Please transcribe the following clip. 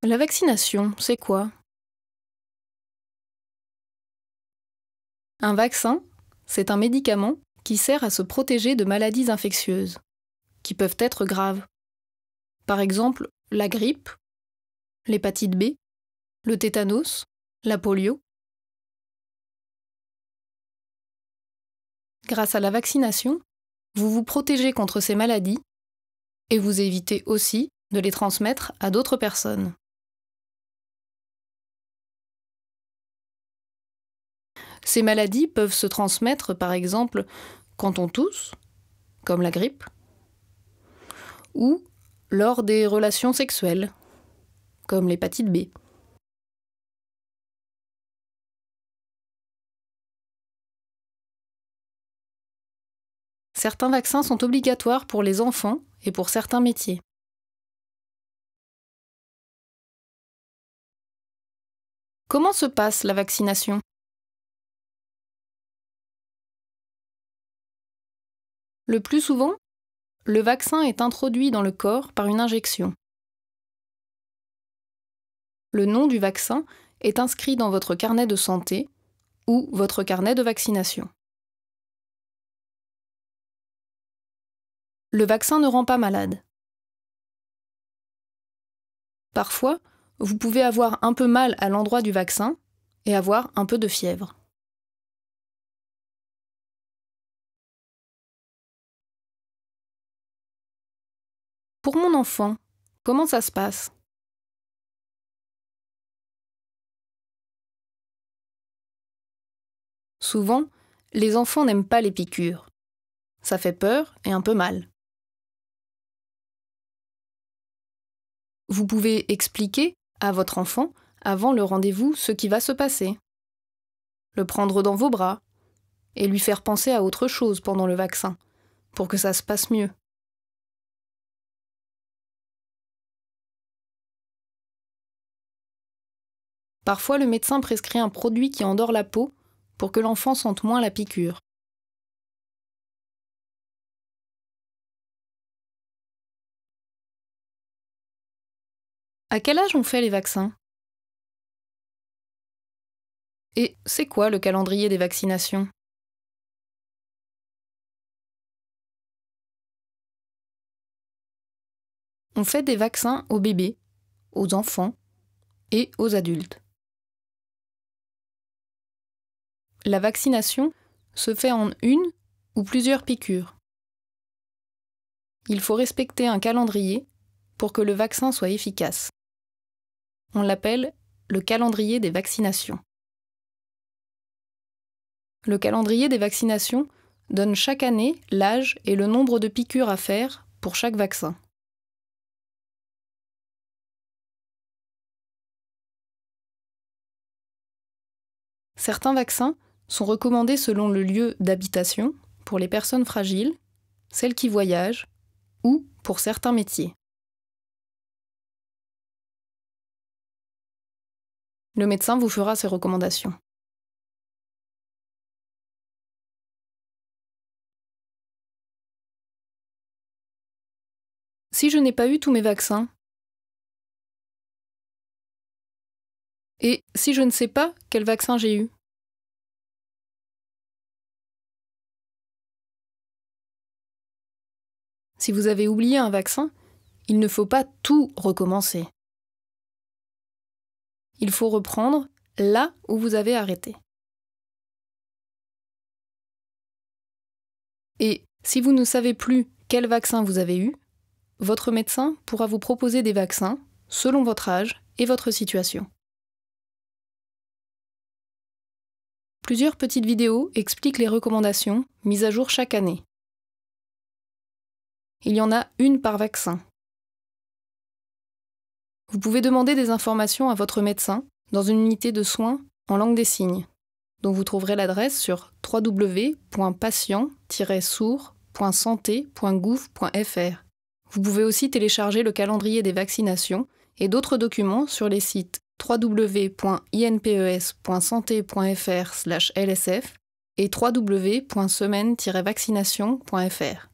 La vaccination, c'est quoi? Un vaccin, c'est un médicament qui sert à se protéger de maladies infectieuses, qui peuvent être graves. Par exemple, la grippe, l'hépatite B, le tétanos, la polio. Grâce à la vaccination, vous vous protégez contre ces maladies et vous évitez aussi de les transmettre à d'autres personnes. Ces maladies peuvent se transmettre, par exemple, quand on tousse, comme la grippe, ou lors des relations sexuelles, comme l'hépatite B. Certains vaccins sont obligatoires pour les enfants et pour certains métiers. Comment se passe la vaccination? Le plus souvent, le vaccin est introduit dans le corps par une injection. Le nom du vaccin est inscrit dans votre carnet de santé ou votre carnet de vaccination. Le vaccin ne rend pas malade. Parfois, vous pouvez avoir un peu mal à l'endroit du vaccin et avoir un peu de fièvre. Pour mon enfant, comment ça se passe? Souvent, les enfants n'aiment pas les piqûres. Ça fait peur et un peu mal. Vous pouvez expliquer à votre enfant, avant le rendez-vous, ce qui va se passer. Le prendre dans vos bras et lui faire penser à autre chose pendant le vaccin, pour que ça se passe mieux. Parfois, le médecin prescrit un produit qui endort la peau pour que l'enfant sente moins la piqûre. À quel âge on fait les vaccins? Et c'est quoi le calendrier des vaccinations? On fait des vaccins aux bébés, aux enfants et aux adultes. La vaccination se fait en une ou plusieurs piqûres. Il faut respecter un calendrier pour que le vaccin soit efficace. On l'appelle le calendrier des vaccinations. Le calendrier des vaccinations donne chaque année l'âge et le nombre de piqûres à faire pour chaque vaccin. Certains vaccins sont recommandés selon le lieu d'habitation pour les personnes fragiles, celles qui voyagent ou pour certains métiers. Le médecin vous fera ses recommandations. Si je n'ai pas eu tous mes vaccins, et si je ne sais pas quel vaccin j'ai eu? Si vous avez oublié un vaccin, il ne faut pas tout recommencer. Il faut reprendre là où vous avez arrêté. Et si vous ne savez plus quel vaccin vous avez eu, votre médecin pourra vous proposer des vaccins selon votre âge et votre situation. Plusieurs petites vidéos expliquent les recommandations mises à jour chaque année. Il y en a une par vaccin. Vous pouvez demander des informations à votre médecin dans une unité de soins en langue des signes, dont vous trouverez l'adresse sur www.patient-sourds.santé.gouv.fr. Vous pouvez aussi télécharger le calendrier des vaccinations et d'autres documents sur les sites www.inpes.santé.fr/lsf et www.semaine-vaccination.fr.